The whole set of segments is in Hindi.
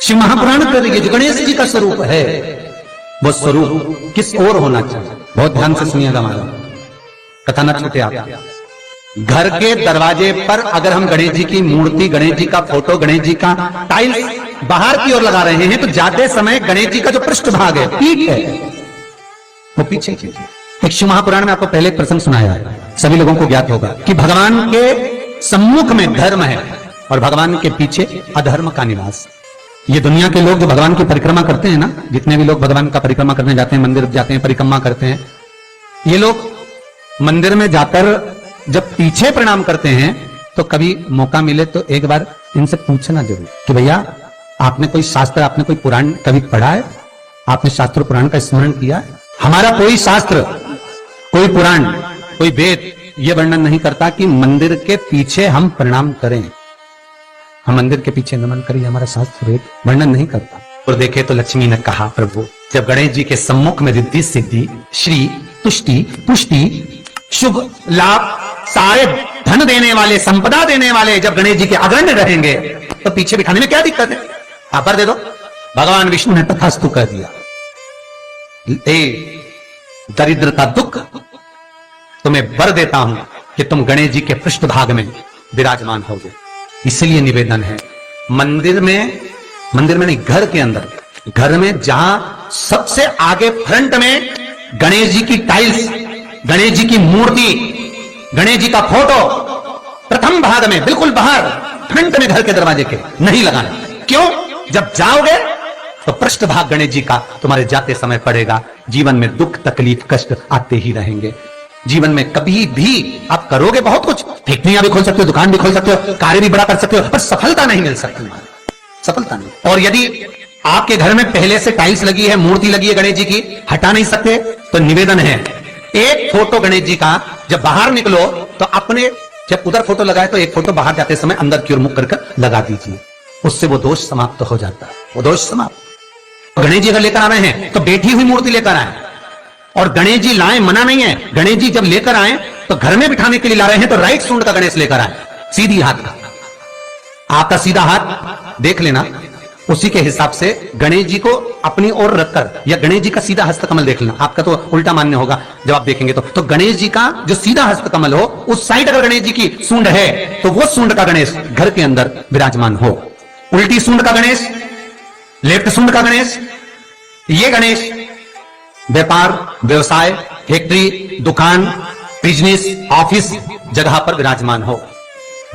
शिव महापुराण कर रही है जो गणेश जी का स्वरूप है, वो स्वरूप किस ओर होना चाहिए। बहुत ध्यान से सुनिएगा, हमारा कथा न छूटे आप। घर के दरवाजे पर अगर हम गणेश जी की मूर्ति, गणेश जी का फोटो, गणेश जी का टाइल्स बाहर की ओर लगा रहे हैं, तो ज्यादा समय गणेश जी का जो पृष्ठ भाग है, पीठ है, वो पीछे कीजिए। एक शिव महापुराण में आपको पहले एक प्रसंग सुनाया है, सभी लोगों को ज्ञात होगा कि भगवान के सम्मुख में धर्म है और भगवान के पीछे अधर्म का निवास। ये दुनिया के लोग जो भगवान की परिक्रमा करते हैं ना, जितने भी लोग भगवान का परिक्रमा करने जाते हैं, मंदिर जाते हैं, परिक्रमा करते हैं, ये लोग मंदिर में जाकर जब पीछे प्रणाम करते हैं तो कभी मौका मिले तो एक बार इनसे पूछना जरूर कि भैया आपने कोई शास्त्र, आपने कोई पुराण कभी पढ़ा है, आपने शास्त्र पुराण का स्मरण किया है? हमारा कोई शास्त्र, कोई पुराण, कोई वेद ये वर्णन नहीं करता कि मंदिर के पीछे हम प्रणाम करें, हम मंदिर के पीछे नमन करें, हमारा शास्त्र वेद वर्णन नहीं करता। और देखे तो लक्ष्मी ने कहा, प्रभु जब गणेश जी के सम्मुख में रिद्धि सिद्धि श्री तुष्टि पुष्टि शुभ लाभ सारे धन देने वाले, संपदा देने वाले जब गणेश जी के अग्रण्य रहेंगे तो पीछे बिठाने में क्या दिक्कत है? आप पर दे दो। भगवान विष्णु ने तथास्तु कह दिया, दरिद्रता दुख तुम्हें वर देता हूं कि तुम गणेश जी के पृष्ठभाग में विराजमान होगे। इसलिए निवेदन है, मंदिर में नहीं, घर के अंदर, घर में जहां सबसे आगे फ्रंट में गणेश जी की टाइल्स, गणेश जी की मूर्ति, गणेश जी का फोटो प्रथम भाग में बिल्कुल बाहर फ्रंट में घर के दरवाजे के नहीं लगाना। क्यों? जब जाओगे तो पृष्ठभाग गणेश जी का तुम्हारे जाते समय पड़ेगा। जीवन में दुख तकलीफ कष्ट आते ही रहेंगे। जीवन में कभी भी आप करोगे बहुत कुछ, फैक्ट्रियां भी खोल सकते हो, दुकान भी खोल सकते हो, कार्य भी बड़ा कर सकते हो, पर सफलता नहीं मिल सकती, सफलता नहीं। और यदि आपके घर में पहले से टाइल्स लगी है, मूर्ति लगी है गणेश जी की, हटा नहीं सकते, तो निवेदन है एक फोटो गणेश जी का जब बाहर निकलो तो अपने, जब उधर फोटो लगाए तो एक फोटो बाहर जाते समय अंदर की ओर मुख कर लगा दीजिए, उससे वो दोष समाप्त हो जाता है, वो दोष समाप्त। गणेश जी अगर लेकर आ रहे हैं तो बैठी हुई मूर्ति लेकर आए, और गणेश जी लाए मना नहीं है, गणेश जी जब लेकर आए तो घर में बिठाने के लिए ला रहे हैं तो राइट सूंड का गणेश लेकर आए, सीधी हाथ का। आपका सीधा हाथ देख लेना, उसी के हिसाब से गणेश जी को अपनी ओर रखकर, या गणेश जी का सीधा हस्त कमल देख लेना, आपका तो उल्टा मान्य होगा जब आप देखेंगे तो गणेश जी का जो सीधा हस्त कमल हो उस साइड अगर गणेश जी की सूंड है तो वो सूंड का गणेश घर के अंदर विराजमान हो। उल्टी सूंड का गणेश, लेफ्ट सूंड का गणेश, ये गणेश व्यापार व्यवसाय फैक्ट्री दुकान बिजनेस ऑफिस जगह पर विराजमान हो।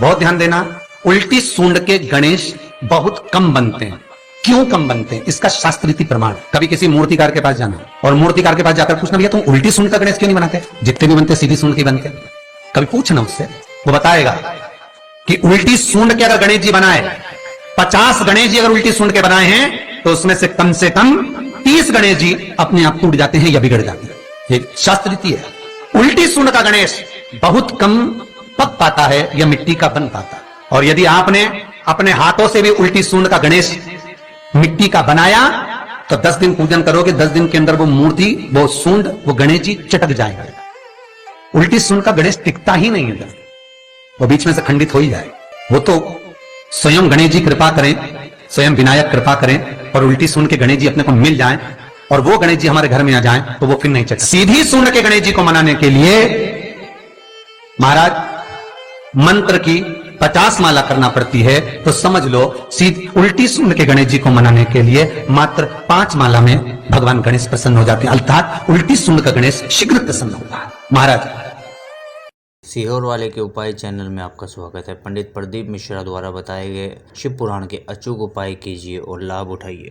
बहुत ध्यान देना, उल्टी सूंड के गणेश बहुत कम बनते हैं। क्यों कम बनते हैं? इसका शास्त्रीय प्रमाण। कभी किसी मूर्तिकार के पास जाना और मूर्तिकार के पास जाकर पूछना, भैया तुम उल्टी सूंड का गणेश क्यों नहीं बनाते? जितने भी बनते सीधी सूंड के बनते। कभी पूछना उससे, वो बताएगा कि उल्टी सूंड के अगर गणेश जी बनाए, 50 गणेश जी अगर उल्टी सूंड के बनाए हैं तो उसमें से कम 30 गणेश जी अपने आप टूट जाते हैं या बिगड़ जाते हैं। ये शास्त्रीय है। उल्टी सूंड का गणेश बहुत कम पक पाता है या मिट्टी का बन पाता है। और यदि आपने अपने हाथों से भी उल्टी सूंड का गणेश मिट्टी का बनाया तो 10 दिन पूजन करोगे, 10 दिन के अंदर वो मूर्ति, वो सूंड, वो गणेश जी चटक जाएगा। उल्टी सूंड का गणेश टिकता ही नहीं है, वो बीच में से खंडित हो ही जाए। वो तो स्वयं गणेश जी कृपा करें, स्वयं विनायक कृपा करें और उल्टी सूंड के गणेश जी अपने को मिल जाएं और वो गणेश जी हमारे घर में आ जाएं तो वो फिर नहीं चटक। सीधी सूंड के गणेश जी को मनाने के लिए महाराज मंत्र की 50 माला करना पड़ती है, तो समझ लो उल्टी सूंड के गणेश जी को मनाने के लिए मात्र 5 माला में भगवान गणेश प्रसन्न हो जाते हैं, अर्थात उल्टी सूंड का गणेश शीघ्र प्रसन्न होता है। महाराज सीहोर वाले के उपाय चैनल में आपका स्वागत है। पंडित प्रदीप मिश्रा द्वारा बताए गए शिव पुराण के अचूक उपाय कीजिए और लाभ उठाइए।